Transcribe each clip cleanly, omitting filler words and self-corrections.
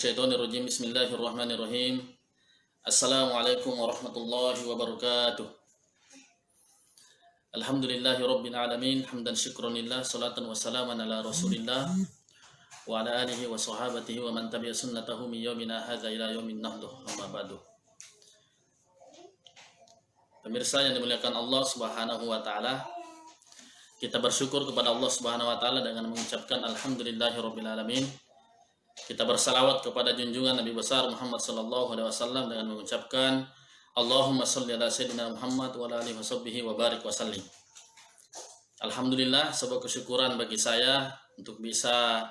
Syaitonirrajim. Bismillahirrahmanirrahim. Assalamualaikum warahmatullahi wabarakatuh. Alhamdulillahi rabbil alamin. Hamdan syukranillah. Salatan wassalaman ala rasulillah wa ala alihi wa sahabatihi wa man tabi'a sunnatahu min yawmina hadza ila yaumin nahduh. Amma ba'du. Pemirsa yang dimuliakan Allah Subhanahu wa taala, kita bersyukur kepada Allah Subhanahu wa taala dengan mengucapkan alhamdulillahi rabbil alamin. Kita bersalawat kepada junjungan Nabi besar Muhammad sallallahu alaihi wasallam dengan mengucapkan Allahumma shalli ala sayyidina Muhammad wa ala alihi washabbihi wa barik wa sallim. Alhamdulillah, sebuah kesyukuran bagi saya untuk bisa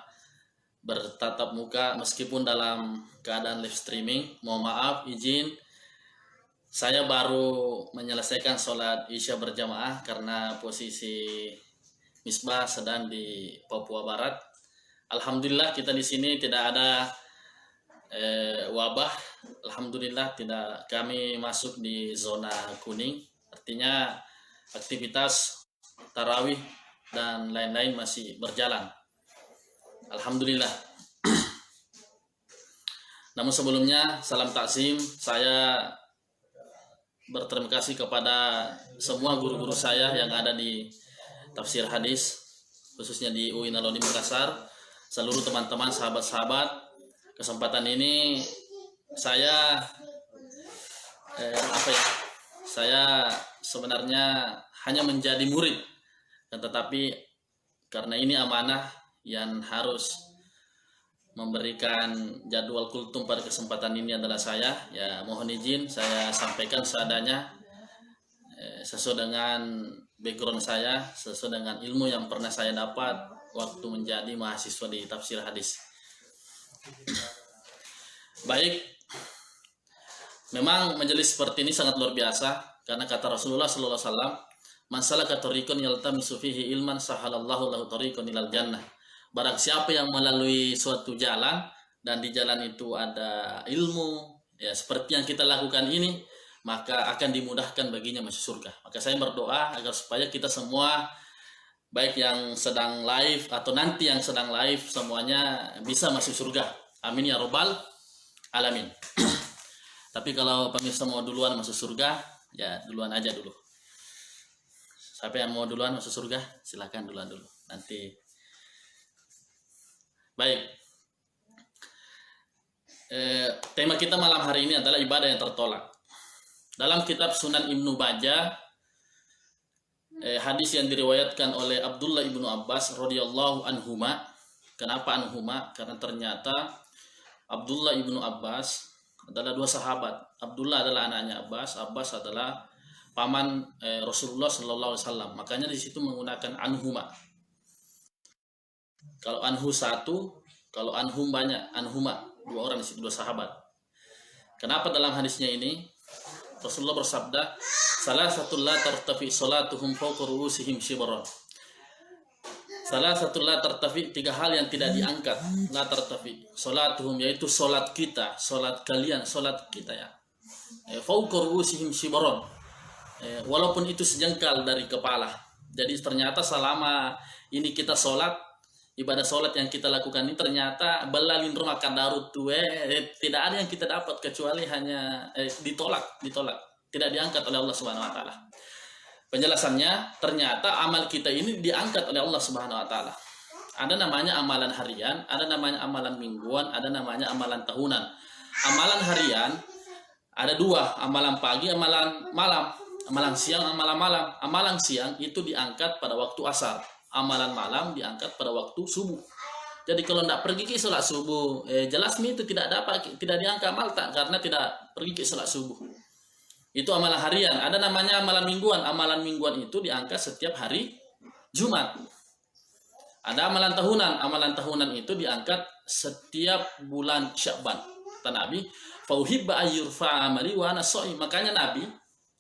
bertatap muka meskipun dalam keadaan live streaming. Mohon maaf, izin saya baru menyelesaikan sholat Isya berjamaah karena posisi Misbah sedang di Papua Barat. Alhamdulillah kita di sini tidak ada wabah. Alhamdulillah tidak, kami masuk di zona kuning. Artinya aktivitas tarawih dan lain-lain masih berjalan. Alhamdulillah. Namun sebelumnya salam takzim, saya berterima kasih kepada semua guru-guru saya yang ada di tafsir hadis, khususnya di UIN Aloni Makassar. Seluruh teman-teman, sahabat-sahabat, kesempatan ini saya saya sebenarnya hanya menjadi murid, tetapi karena ini amanah yang harus memberikan jadwal kultum pada kesempatan ini adalah saya. Ya, mohon izin saya sampaikan seadanya, sesuai dengan background saya, sesuai dengan ilmu yang pernah saya dapat waktu menjadi mahasiswa di tafsir hadis. Baik, memang majelis seperti ini sangat luar biasa karena kata Rasulullah sallallahu alaihi wasallam, "Man salaka tariqan yaltamisu fihi ilman sahalallahu lahu tariqan ilal jannah." Barang siapa yang melalui suatu jalan dan di jalan itu ada ilmu, ya seperti yang kita lakukan ini, maka akan dimudahkan baginya masuk surga. Maka saya berdoa agar supaya kita semua, baik yang sedang live atau nanti yang sedang live, semuanya bisa masuk surga. Amin ya robbal alamin. Tapi kalau pemirsa mau duluan masuk surga, ya duluan aja dulu. Siapa yang mau duluan masuk surga, silakan duluan dulu. Nanti. Baik. Tema kita malam hari ini adalah ibadah yang tertolak. Dalam kitab Sunan Ibnu Bajah, hadis yang diriwayatkan oleh Abdullah ibnu Abbas radhiyallahu anhuma. Kenapa anhuma? Karena ternyata Abdullah ibnu Abbas adalah dua sahabat. Abdullah adalah anaknya Abbas, Abbas adalah paman Rasulullah sallallahu alaihi wasallam. Makanya di situ menggunakan anhuma. Kalau anhu satu, kalau anhum banyak, anhuma dua orang di situ, dua sahabat. Kenapa dalam hadisnya ini Rasulullah bersabda, salah satu la tartafi salatuhum fawqa ru'usihim shibran. Salah satu la tartafi, tiga hal yang tidak diangkat. La tartafi salatuhum, yaitu salat kita, salat kalian, salat kita ya. Fawqa ru'usihim shibran. Walaupun itu sejengkal dari kepala. Jadi ternyata selama ini kita salat, ibadah salat yang kita lakukan ini ternyata belalin rumah kadarut tuh tidak ada yang kita dapat kecuali hanya ditolak, tidak diangkat oleh Allah Subhanahu wa taala. Penjelasannya, ternyata amal kita ini diangkat oleh Allah Subhanahu wa taala. Ada namanya amalan harian, ada namanya amalan mingguan, ada namanya amalan tahunan. Amalan harian ada dua, amalan pagi, amalan malam, amalan siang, amalan malam. Amalan siang itu diangkat pada waktu asar. Amalan malam diangkat pada waktu subuh. Jadi kalau tidak pergi ke sholat subuh, jelas itu tidak diangkat amal tak, karena tidak pergi ke sholat subuh. Itu amalan harian. Ada namanya amalan mingguan. Amalan mingguan itu diangkat setiap hari Jumat. Ada amalan tahunan. Amalan tahunan itu diangkat setiap bulan Sya'ban. Kata Nabi, "Fauhibba ayyurfa'a amali wa ana shaim." Makanya Nabi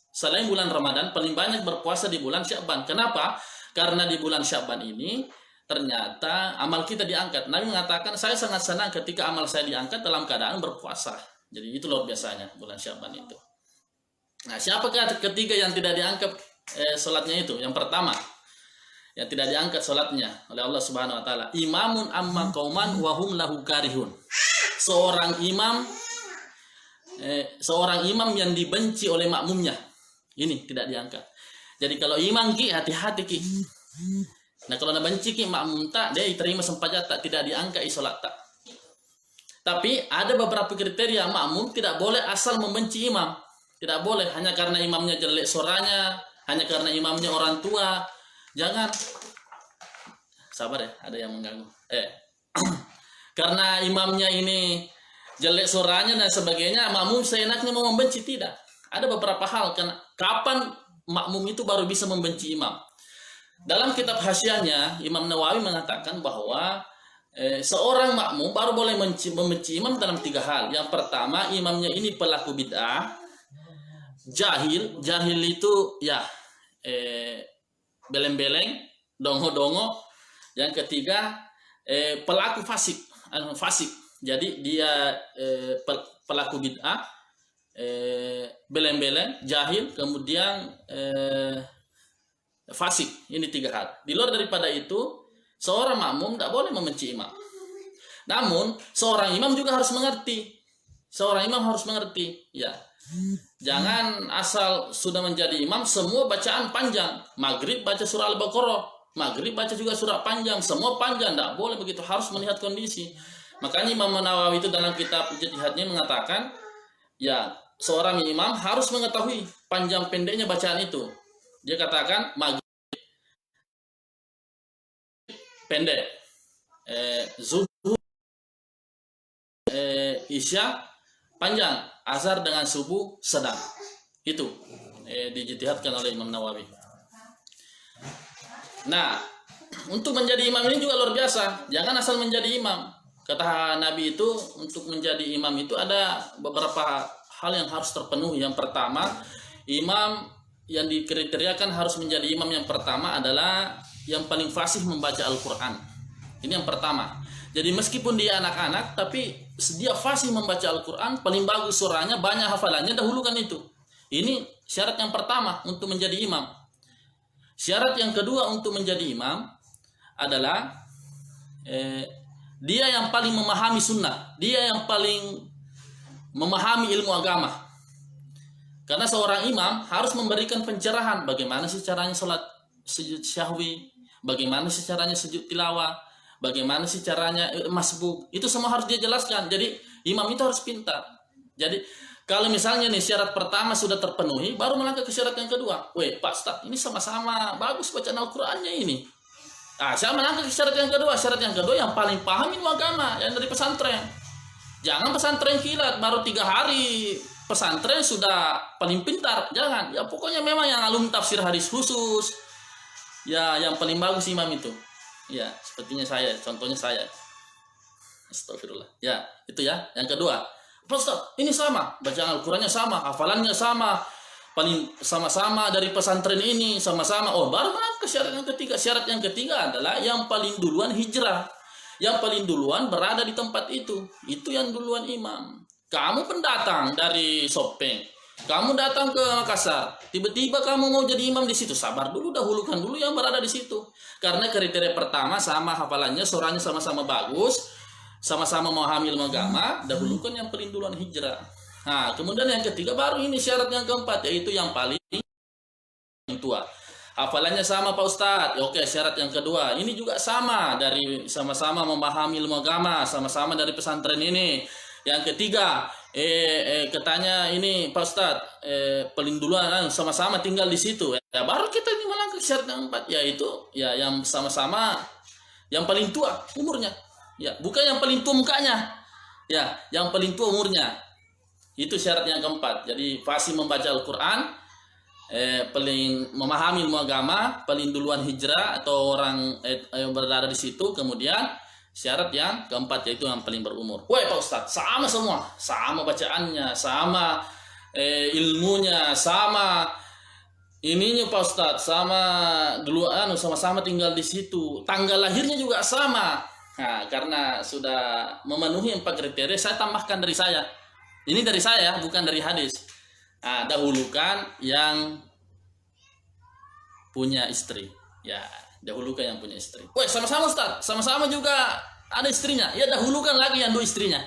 selain bulan Ramadan paling banyak berpuasa di bulan Sya'ban. Kenapa? Karena di bulan Sya'ban ini ternyata amal kita diangkat. Nabi mengatakan, saya sangat senang ketika amal saya diangkat dalam keadaan berpuasa. Jadi itu luar biasanya bulan Sya'ban itu. Nah, siapakah ketiga yang tidak diangkat sholatnya itu? Yang pertama, yang tidak diangkat sholatnya oleh Allah Subhanahu wa taala. Imamun amma qauman wa hum lahu karihun. Seorang imam yang dibenci oleh makmumnya. Ini tidak diangkat. Jadi kalau imam ki hati-hati ki. Nah kalau nak benci ki makmum tak, dia terima sempat tak, tidak diangkat sholat tak. Tapi ada beberapa kriteria makmum tidak boleh asal membenci imam. Tidak boleh hanya karena imamnya jelek suaranya, hanya karena imamnya orang tua. Jangan. Sabar ya, ada yang mengganggu. Karena imamnya ini jelek suaranya dan sebagainya, makmum seenaknya mau membenci, tidak. Ada beberapa hal kapan makmum itu baru bisa membenci imam. Dalam kitab Hasyiahnya, Imam Nawawi mengatakan bahwa seorang makmum baru boleh membenci imam dalam 3 hal. Yang pertama, imamnya ini pelaku bid'ah, jahil itu ya beleng-beleng, dongo-dongo. Yang ketiga, pelaku fasik. Jadi dia pelaku bid'ah, beleng-beleng, jahil, kemudian fasik. Ini 3 hal. Di luar daripada itu, seorang makmum tidak boleh membenci imam. Namun, seorang imam juga harus mengerti. Ya. Jangan asal sudah menjadi imam, semua bacaan panjang. Maghrib baca surah Al-Baqarah. Maghrib baca juga surah panjang, semua panjang, tidak boleh begitu, harus melihat kondisi. Makanya Imam Nawawi itu dalam kitab Jihadnya mengatakan, ya seorang imam harus mengetahui panjang pendeknya bacaan itu. Dia katakan maghrib pendek, zuhur, isya panjang, azhar dengan subuh sedang. Itu dijihadkan oleh Imam Nawawi. Nah, untuk menjadi imam ini juga luar biasa. Jangan asal menjadi imam. Kata Nabi itu, untuk menjadi imam itu ada beberapa hal yang harus terpenuhi. Yang pertama, imam yang dikriteriakan harus menjadi imam yang pertama adalah yang paling fasih membaca Al-Quran. Ini yang pertama. Jadi meskipun dia anak-anak, tapi dia fasih membaca Al-Quran, paling bagus surahnya, banyak hafalannya, dahulukan itu. Ini syarat yang pertama untuk menjadi imam. Syarat yang kedua untuk menjadi imam adalah dia yang paling memahami sunnah, dia yang paling memahami ilmu agama. Karena seorang imam harus memberikan pencerahan bagaimana sih caranya sholat sujud syahwi, bagaimana sih caranya sujud tilawah, bagaimana sih caranya masbuk. Itu semua harus dia jelaskan. Jadi imam itu harus pintar. Jadi kalau misalnya nih syarat pertama sudah terpenuhi, baru melangkah ke syarat yang kedua. Weh Pak Ustadz, ini sama-sama bagus bacaan Al-Qurannya ini. Nah, saya melangkah ke syarat yang kedua. Syarat yang kedua yang paling paham ilmu agama, yang dari pesantren. Jangan pesantren kilat, baru 3 hari pesantren sudah paling pintar. Jangan. Ya pokoknya memang yang alumni tafsir hadis khusus. Ya yang paling bagus imam itu. Ya sepertinya saya, contohnya saya. Astagfirullah. Ya itu ya. Yang kedua. Ustaz, ini sama, bacaan Al-Qurannya sama, hafalannya sama, paling sama-sama dari pesantren ini, sama-sama. Oh, baru ke syarat yang ketiga. Syarat yang ketiga adalah yang paling duluan hijrah. Yang paling duluan berada di tempat itu. Itu yang duluan imam. Kamu pendatang dari Sopeng, kamu datang ke Makassar, tiba-tiba kamu mau jadi imam di situ. Sabar dulu, dahulukan dulu yang berada di situ. Karena kriteria pertama sama hafalannya, suaranya sama-sama bagus, sama-sama memahami ilmu agama, dahulukan yang paling duluan hijrah. Nah, kemudian yang ketiga baru ini syarat yang keempat, yaitu yang paling tua. Hafalannya sama Pak Ustadz. Oke, syarat yang kedua. Ini juga sama, dari sama-sama memahami ilmu agama, sama-sama dari pesantren ini. Yang ketiga, katanya ini Pak Ustadz, paling duluan sama-sama tinggal di situ. Ya, baru kita ini melangkah syarat yang keempat, yaitu ya yang sama-sama yang paling tua umurnya. Ya, bukan yang paling tua mukanya. Ya, yang paling tua umurnya. Itu syarat yang keempat. Jadi fasih membaca Al-Quran, paling memahami ilmu agama, paling duluan hijrah atau orang yang berada di situ. Kemudian syarat yang keempat yaitu yang paling berumur. Woi Pak Ustadz, sama semua, sama bacaannya, sama ilmunya, sama ininya Pak Ustadz, sama duluan, sama-sama tinggal di situ. Tanggal lahirnya juga sama. Nah, karena sudah memenuhi 4 kriteria, saya tambahkan dari saya. Ini dari saya, bukan dari hadis. Nah, dahulukan yang punya istri. Ya, Dahulukan yang punya istri. Woi, sama-sama Ustaz, sama-sama juga ada istrinya. Ya dahulukan lagi yang 2 istrinya.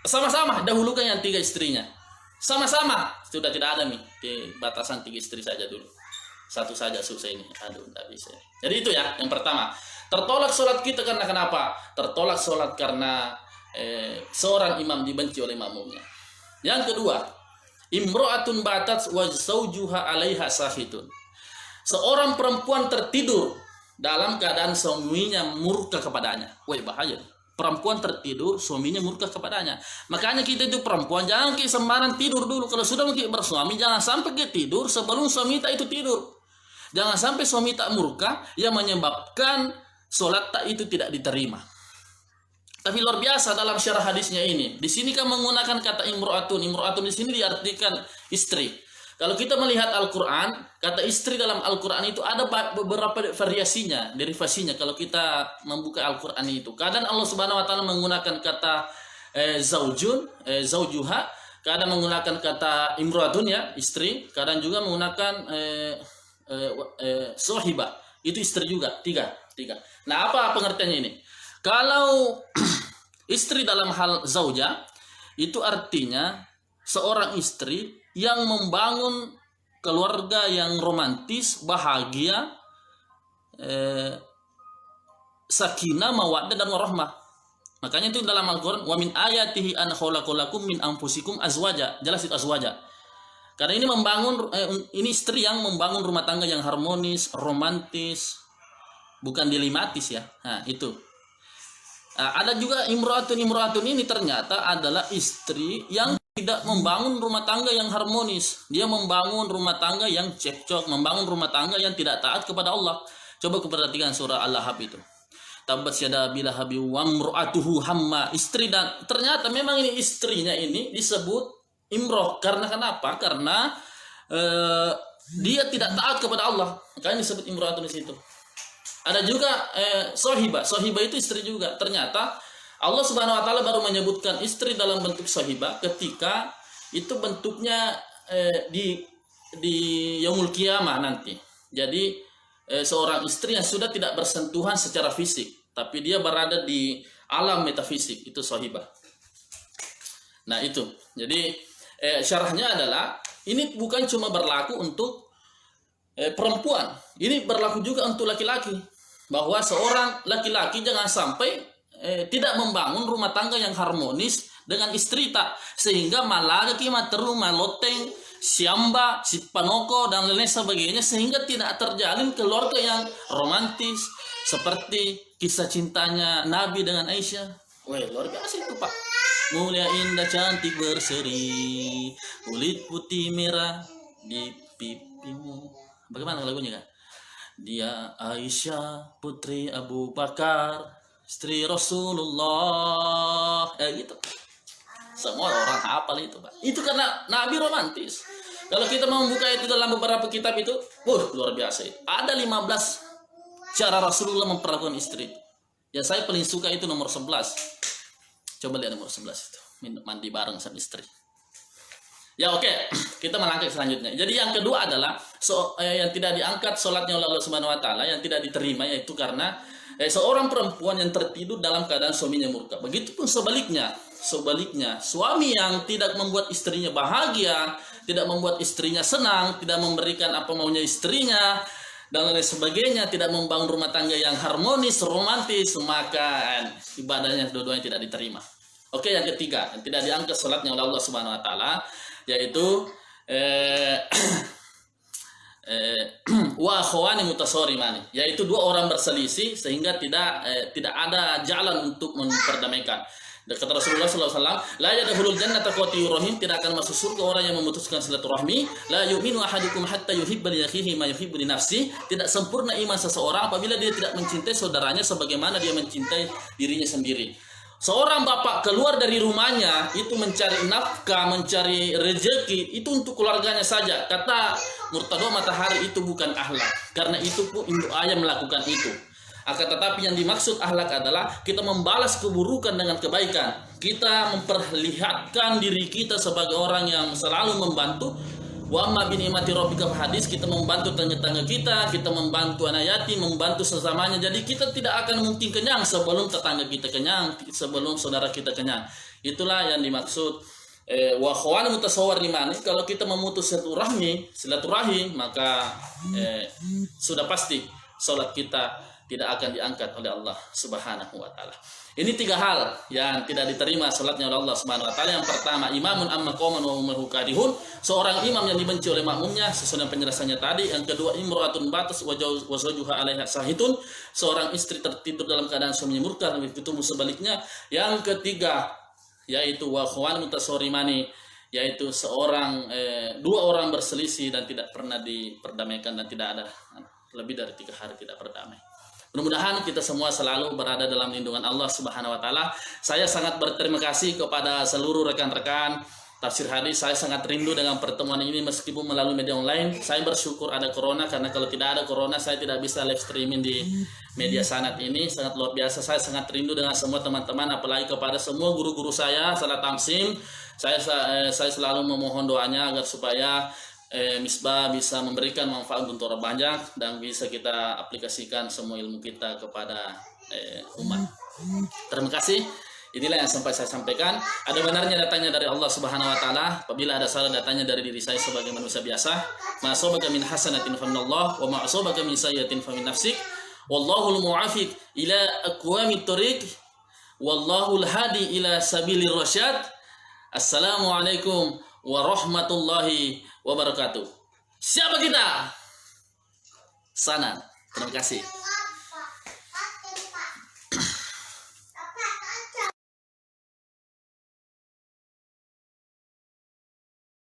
Sama-sama dahulukan yang 3 istrinya. Sama-sama sudah tidak ada nih di batasan 3 istri saja dulu. 1 saja susah ini. Aduh, tidak bisa. Jadi itu ya yang pertama. Tertolak sholat kita karena kenapa? Tertolak sholat karena seorang imam dibenci oleh makmumnya. Yang kedua, imro'atun batat wa zawjuha 'alaiha sahitun. Seorang perempuan tertidur dalam keadaan suaminya murka kepadanya. Woi, bahaya. Perempuan tertidur, suaminya murka kepadanya. Makanya kita itu perempuan jangan sembarang tidur dulu. Kalau sudah mungkin bersuami, jangan sampai kita tidur sebelum suami tak itu tidur. Jangan sampai suami tak murka yang menyebabkan sholat tak itu tidak diterima. Tapi luar biasa dalam syarah hadisnya ini. Di sini kan menggunakan kata imro'atun. Imro'atun di sini diartikan istri. Kalau kita melihat Al-Quran, kata istri dalam Al-Quran itu ada beberapa variasinya, derivasinya. Kalau kita membuka Al-Quran itu, kadang Allah Subhanahu Wa Taala menggunakan kata zaujuha, kadang menggunakan kata imro'atun ya, istri, kadang juga menggunakan sohiba, itu istri juga, tiga. Nah, apa pengertiannya ini? Kalau istri dalam hal zauja, itu artinya seorang istri yang membangun keluarga yang romantis, bahagia, sakinah, mawaddah dan warahmah. Makanya itu dalam Al-Quran, wa min ayatihi an khalaqalakum min anfusikum azwaja. Jelas itu azwaja. Karena ini membangun, ini istri yang membangun rumah tangga yang harmonis, romantis, bukan dilematis ya. Nah, itu. Ada juga imro'atun ini ternyata adalah istri yang tidak membangun rumah tangga yang harmonis. Dia membangun rumah tangga yang cekcok, membangun rumah tangga yang tidak taat kepada Allah. Coba perhatikan surah Al-Lahab itu. Tabbat yada abil lahabi wa imra'atuhu hamma. Istri, dan ternyata memang ini istrinya ini disebut imroh. Karena kenapa? Karena dia tidak taat kepada Allah. Makanya disebut imro'atun di situ. Ada juga sohibah. Sohibah itu istri juga. Ternyata Allah Subhanahu Wa Taala baru menyebutkan istri dalam bentuk sohibah ketika itu bentuknya di yaumul qiyamah nanti. Jadi seorang istri yang sudah tidak bersentuhan secara fisik, tapi dia berada di alam metafisik, itu sohibah. Nah itu. Jadi syarahnya adalah ini bukan cuma berlaku untuk perempuan, ini berlaku juga untuk laki-laki. Bahwa seorang laki-laki jangan sampai tidak membangun rumah tangga yang harmonis dengan istri tak, sehingga malah kimat rumah loteng, siamba, si panoko dan lain sebagainya, sehingga tidak terjalin keluarga yang romantis seperti kisah cintanya Nabi dengan Aisyah. Wah, luar biasa itu Pak. Mulia indah cantik berseri, kulit putih merah di pipimu. Bagaimana lagunya kan? Dia Aisyah putri Abu Bakar, istri Rasulullah, gitu. Semua orang hafal itu Pak. Itu karena Nabi romantis. Kalau kita mau membuka itu dalam beberapa kitab itu, luar biasa itu. Ada 15 cara Rasulullah memperlakukan istri. Ya saya paling suka itu nomor 11. Coba lihat nomor 11 itu. Mandi bareng sama istri. Ya oke, kita melangkah selanjutnya. Jadi yang kedua adalah yang tidak diangkat sholatnya oleh Allah Subhanahu Wa Taala, yang tidak diterima, yaitu karena seorang perempuan yang tertidur dalam keadaan suaminya murka. Begitupun sebaliknya, suami yang tidak membuat istrinya bahagia, tidak membuat istrinya senang, tidak memberikan apa maunya istrinya, dan lain sebagainya, tidak membangun rumah tangga yang harmonis, romantis, maka ibadahnya dua-duanya tidak diterima. Oke, yang ketiga, yang tidak diangkat sholatnya oleh Allah Subhanahu Wa Taala, yaitu wa akhwani mutasarimani, yaitu 2 orang berselisih sehingga tidak ada jalan untuk memperdamaikan. Kata Rasulullah SAW, la yadkhulul jannata qati'ur rahim, tidak akan masuk surga orang yang memutuskan silaturahmi. La yu'minu ahadukum hatta yuhibba li akhihi ma yuhibbu li nafsi. Tidak sempurna iman seseorang apabila dia tidak mencintai saudaranya sebagaimana dia mencintai dirinya sendiri. Seorang bapak keluar dari rumahnya itu mencari nafkah, mencari rezeki, itu untuk keluarganya saja. Kata Murtado Matahari, itu bukan akhlak. Karena itu pun induk ayah melakukan itu. Akan tetapi yang dimaksud akhlak adalah kita membalas keburukan dengan kebaikan. Kita memperlihatkan diri kita sebagai orang yang selalu membantu Wa amma bi ni'mati rabbika hadis, kita membantu tetangga kita membantu anak yatim, membantu sesamanya. Jadi kita tidak akan mungkin kenyang sebelum tetangga kita kenyang, sebelum saudara kita kenyang. Itulah yang dimaksud wa khawani mutasawwirimani. Kalau kita memutus silaturahmi, maka sudah pasti salat kita tidak akan diangkat oleh Allah Subhanahu wa taala. Ini 3 hal yang tidak diterima salatnya oleh Allah Subhanahu wa taala. Yang pertama, imamun amma qauman wa hum karihun, seorang imam yang dibenci oleh makmumnya sesuai dengan penjelasannya tadi. Yang kedua, imra'atun batas wa zawjuha 'alaiha sahitun, seorang istri tertidur dalam keadaan suaminya murka, begitu sebaliknya. Yang ketiga, yaitu wa khawan mutasawwirimani, yaitu dua orang berselisih dan tidak pernah diperdamaikan dan tidak ada lebih dari 3 hari tidak berdamai. Mudah-mudahan kita semua selalu berada dalam lindungan Allah Subhanahu wa taala. Saya sangat berterima kasih kepada seluruh rekan-rekan Tafsir Hadis. Saya sangat rindu dengan pertemuan ini meskipun melalui media online. Saya bersyukur ada corona, karena kalau tidak ada corona saya tidak bisa live streaming di media sanad ini. Sangat luar biasa. Saya sangat rindu dengan semua teman-teman, apalagi kepada semua guru-guru saya, Salat Tamsim. Saya selalu memohon doanya agar supaya Misbah bisa memberikan manfaat untuk orang banyak dan bisa kita aplikasikan semua ilmu kita kepada umat. Terima kasih. Inilah yang sampai saya sampaikan. Ada benarnya datangnya dari Allah Subhanahu wa taala. Apabila ada salah datangnya dari diri saya sebagai manusia biasa. Ma asabaka min hasanatin fa minallah wa ma asabaka min sayyi'atin fa min nafsik. Wallahul mu'afiq ila aqwamit thoriq. Wallahul hadi ila sabilir rasyad. Assalamualaikum warahmatullahi wabarakatuh. Siapa kita? Sana. Terima kasih.